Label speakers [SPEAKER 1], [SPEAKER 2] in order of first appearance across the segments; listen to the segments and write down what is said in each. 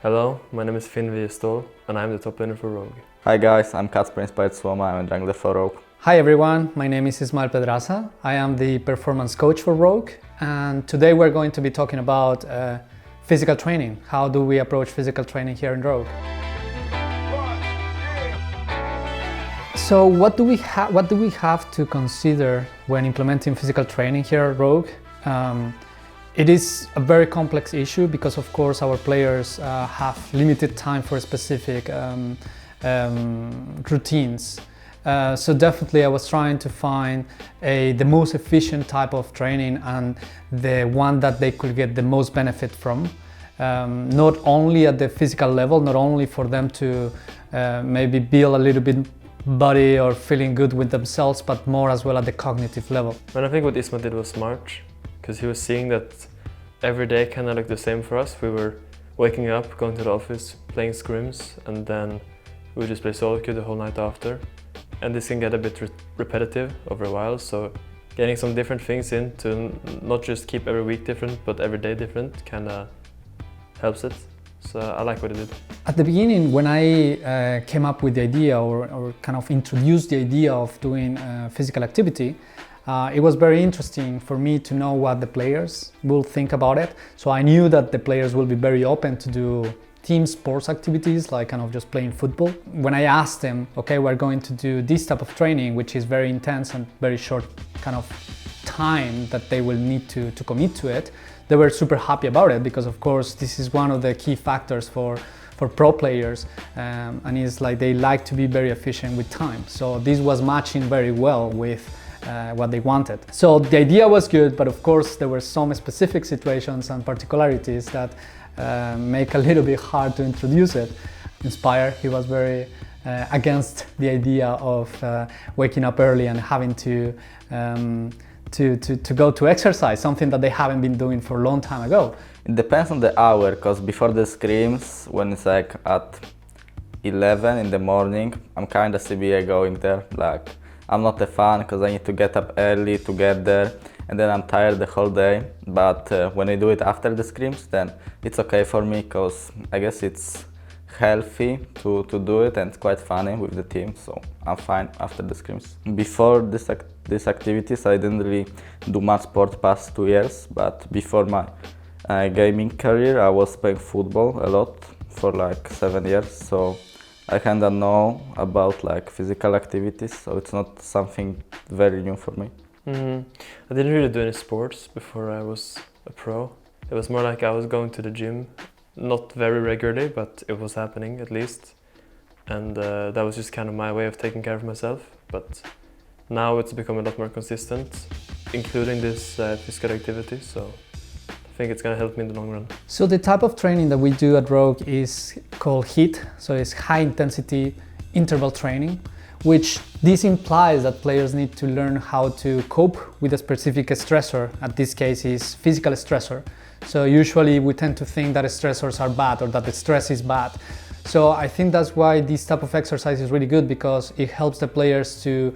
[SPEAKER 1] Hello, my name is Finn Viestol and I'm the top laner for Rogue.
[SPEAKER 2] Hi guys, I'm Kacper Inspired Swama, I'm a jungler for Rogue.
[SPEAKER 3] Hi everyone, my name is Ismael Pedraza. I am the performance coach for Rogue, and today we're going to be talking about physical training. How do we approach physical training here in Rogue? So what do we have to consider when implementing physical training here at Rogue? It is a very complex issue because of course our players have limited time for specific routines. So definitely I was trying to find the most efficient type of training and the one that they could get the most benefit from. Not only at the physical level, not only for them to maybe build a little bit body or feeling good with themselves, but more as well at the cognitive level.
[SPEAKER 1] And I think what Isma did was smart, because he was seeing that every day kind of looked the same for us. We were waking up, going to the office, playing scrims, and then we would just play solo queue the whole night after. And this can get a bit repetitive over a while, so getting some different things in to not just keep every week different, but every day different kind of helps it. So I like what he did.
[SPEAKER 3] At the beginning, when I came up with the idea or kind of introduced the idea of doing physical activity, it was very interesting for me to know what the players will think about it. So I knew that the players will be very open to do team sports activities, like kind of just playing football. When I asked them, okay, we're going to do this type of training, which is very intense and very short kind of time that they will need to commit to it, they were super happy about it because of course this is one of the key factors for pro players, and it's like they like to be very efficient with time. So this was matching very well with what they wanted. So the idea was good, but of course there were some specific situations and particularities that make a little bit hard to introduce it. Inspire, he was very against the idea of waking up early and having to go to exercise, something that they haven't been doing for a long time ago.
[SPEAKER 2] It depends on the hour, because before the scrims, when it's like at 11 in the morning, I'm kind of CBA going there. Like, I'm not a fan because I need to get up early to get there, and then I'm tired the whole day. But when I do it after the scrims, then it's okay for me because I guess it's healthy to do it and it's quite funny with the team, so I'm fine after the scrims. Before these activities, I didn't really do much sport past 2 years, but before my gaming career, I was playing football a lot for like 7 years, so I kind of know about like physical activities, so it's not something very new for me.
[SPEAKER 1] I didn't really do any sports before I was a pro. It was more like I was going to the gym, not very regularly, but it was happening at least. And that was just kind of my way of taking care of myself. But now it's become a lot more consistent, including this physical activity. So I think it's going to help me in the long run.
[SPEAKER 3] So the type of training that we do at Rogue is called HIIT, so it's high intensity interval training, which this implies that players need to learn how to cope with a specific stressor. At this case is physical stressor. So usually we tend to think that stressors are bad or that the stress is bad. So I think that's why this type of exercise is really good, because it helps the players to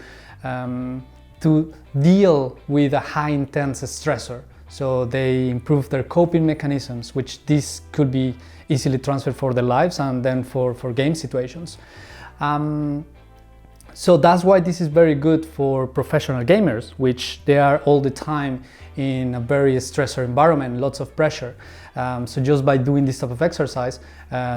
[SPEAKER 3] deal with a high intense stressor. So they improve their coping mechanisms, which this could be easily transferred for their lives and then for game situations. So that's why this is very good for professional gamers, which they are all the time in a very stressor environment, lots of pressure. So just by doing this type of exercise,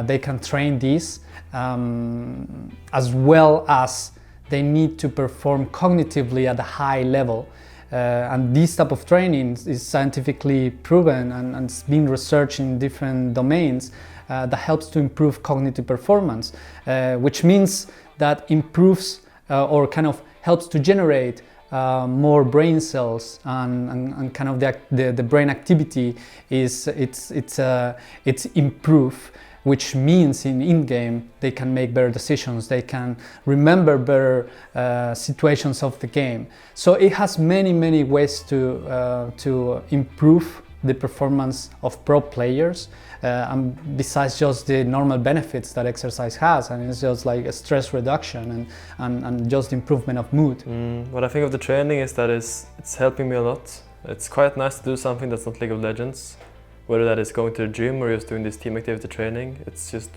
[SPEAKER 3] they can train this as well as they need to perform cognitively at a high level. And this type of training is scientifically proven and it's been researched in different domains that helps to improve cognitive performance, which means that improves or kind of helps to generate more brain cells and kind of the brain activity is it's improved, which means in-game they can make better decisions, they can remember better situations of the game. So it has many ways to improve the performance of pro players, and besides just the normal benefits that exercise has, and it's just like a stress reduction and just improvement of mood.
[SPEAKER 1] What I think of the training is that it's helping me a lot. It's quite nice to do something that's not League of Legends, whether that is going to the gym or just doing this team activity training. It's just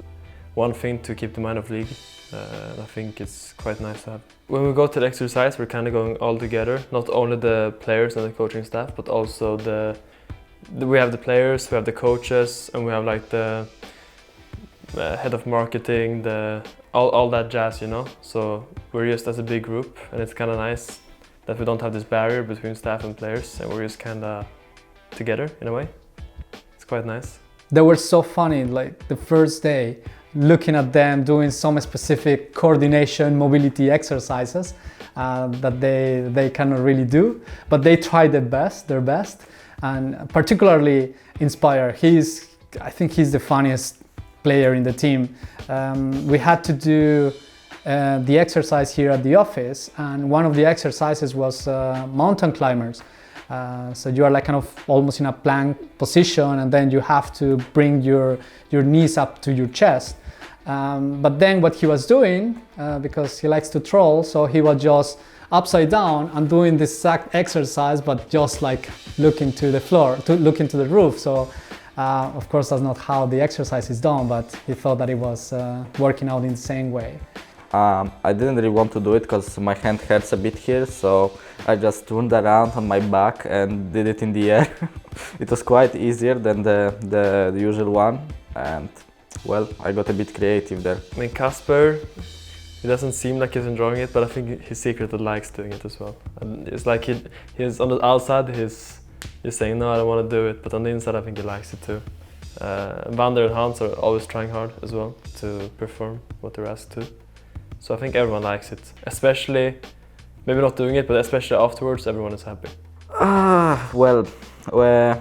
[SPEAKER 1] one thing to keep the mind off league. And I think it's quite nice to have. When we go to the exercise, we're kind of going all together, not only the players and the coaching staff, but also we have the players, we have the coaches, and we have like the head of marketing, all that jazz, you know. So we're just as a big group, and it's kind of nice that we don't have this barrier between staff and players, and we're just kind of together in a way. It's quite nice.
[SPEAKER 3] They were so funny, like the first day, looking at them doing some specific coordination, mobility exercises that they cannot really do, but they try their best, and particularly Inspire. I think he's the funniest player in the team. We had to do the exercise here at the office, and one of the exercises was mountain climbers. So you are like kind of almost in a plank position, and then you have to bring your knees up to your chest. But then what he was doing, because he likes to troll, so he was just upside down and doing this exact exercise, but just like looking to the floor, looking to the roof. So of course that's not how the exercise is done, but he thought that it was working out in the same way.
[SPEAKER 2] I didn't really want to do it because my hand hurts a bit here, so I just turned around on my back and did it in the air. It was quite easier than the usual one, and well, I got a bit creative there.
[SPEAKER 1] I mean, Kasper, he doesn't seem like he's enjoying it, but I think he secretly likes doing it as well. And it's like he's on the outside, he's saying, no, I don't want to do it, but on the inside, I think he likes it too. Vander and Hans are always trying hard as well to perform what they're asked to. So I think everyone likes it, especially, maybe not doing it, but especially afterwards, everyone is happy.
[SPEAKER 2] Well,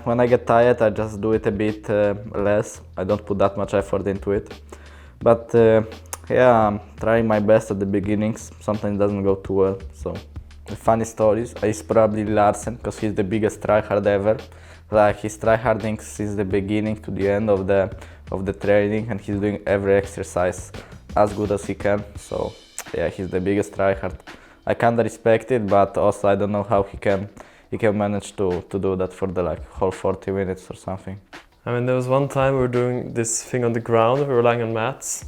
[SPEAKER 2] when I get tired, I just do it a bit less. I don't put that much effort into it. But yeah, I'm trying my best at the beginnings. Sometimes it doesn't go too well. So the funny stories is probably Larsen, because he's the biggest tryhard ever. Like he's tryharding since the beginning to the end of the training, and he's doing every exercise as good as he can. So yeah, he's the biggest tryhard. I kind of respect it, but also I don't know how he can manage to do that for the like whole 40 minutes or something.
[SPEAKER 1] I mean, there was one time we were doing this thing on the ground, we were lying on mats,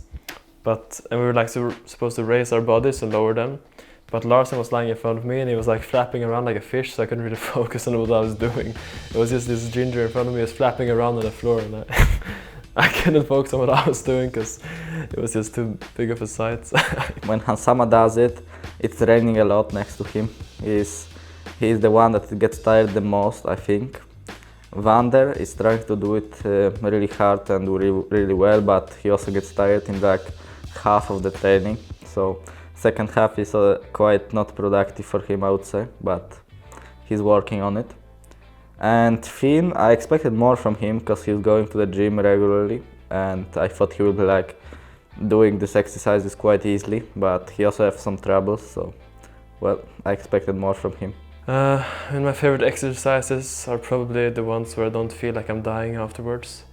[SPEAKER 1] and we were like supposed to raise our bodies and lower them. But Larsen was lying in front of me and he was like flapping around like a fish, so I couldn't really focus on what I was doing. It was just this ginger in front of me was flapping around on the floor, and I couldn't focus on what I was doing because it was just too big of a sight.
[SPEAKER 2] When Hansama does it, it's raining a lot next to him. He's the one that gets tired the most, I think. Vander is trying to do it really hard and really well, but he also gets tired in like half of the training. So second half is quite not productive for him, I would say, but he's working on it. And Finn, I expected more from him because he's going to the gym regularly, and I thought he would be like doing these exercises quite easily, but he also has some troubles, so well, I expected more from him.
[SPEAKER 1] And my favorite exercises are probably the ones where I don't feel like I'm dying afterwards.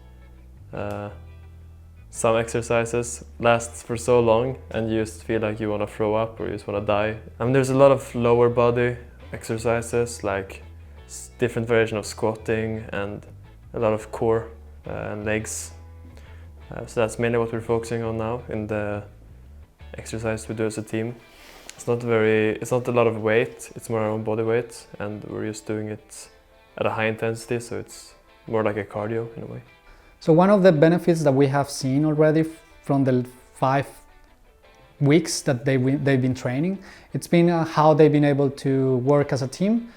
[SPEAKER 1] Some exercises last for so long and you just feel like you want to throw up or you just want to die. I mean, there's a lot of lower body exercises, like different variation of squatting and a lot of core and legs. So that's mainly what we're focusing on now in the exercise we do as a team. It's not a lot of weight, it's more our own body weight, and we're just doing it at a high intensity, so it's more like a cardio in a way.
[SPEAKER 3] So one of the benefits that we have seen already from the 5 weeks that they've been training, it's been how they've been able to work as a team.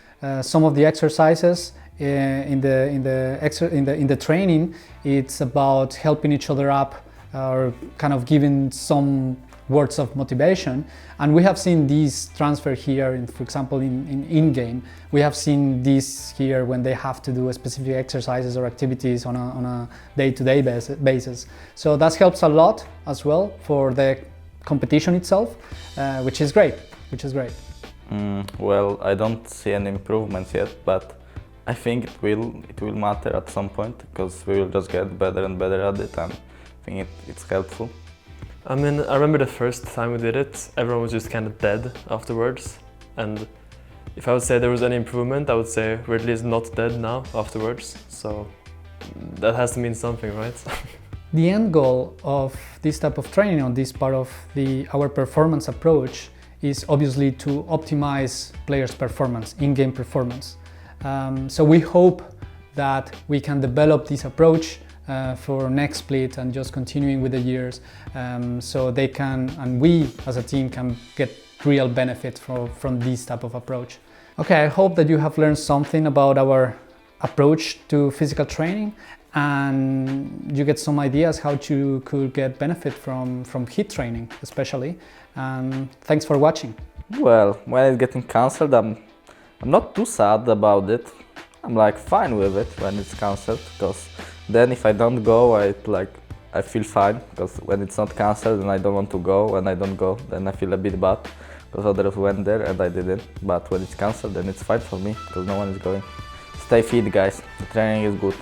[SPEAKER 3] Some of the exercises in the training, it's about helping each other up or kind of giving some words of motivation, and we have seen these transfer here for example in-game. We have seen this here when they have to do specific exercises or activities on a day-to-day basis. So that helps a lot as well for the competition itself, which is great.
[SPEAKER 2] Well, I don't see any improvements yet, but I think it will matter at some point, because we will just get better and better at it, and I think it's helpful.
[SPEAKER 1] I mean, I remember the first time we did it, everyone was just kind of dead afterwards. And if I would say there was any improvement, I would say we're at least not dead now afterwards. So that has to mean something, right?
[SPEAKER 3] The end goal of this type of training, on this part of our performance approach, is obviously to optimize players' performance, in-game performance. So we hope that we can develop this approach for next split and just continuing with the years, so they can, and we as a team can get real benefit from this type of approach. Okay, I hope that you have learned something about our approach to physical training, and you get some ideas how you could get benefit from HIIT training especially. Thanks for watching.
[SPEAKER 2] Well, when it's getting cancelled, I'm not too sad about it. I'm like fine with it when it's cancelled, because then if I don't go, I feel fine, because when it's not cancelled and I don't want to go, when I don't go, then I feel a bit bad, because others went there and I didn't. But when it's cancelled, then it's fine for me, because no one is going. Stay fit, guys. The training is good.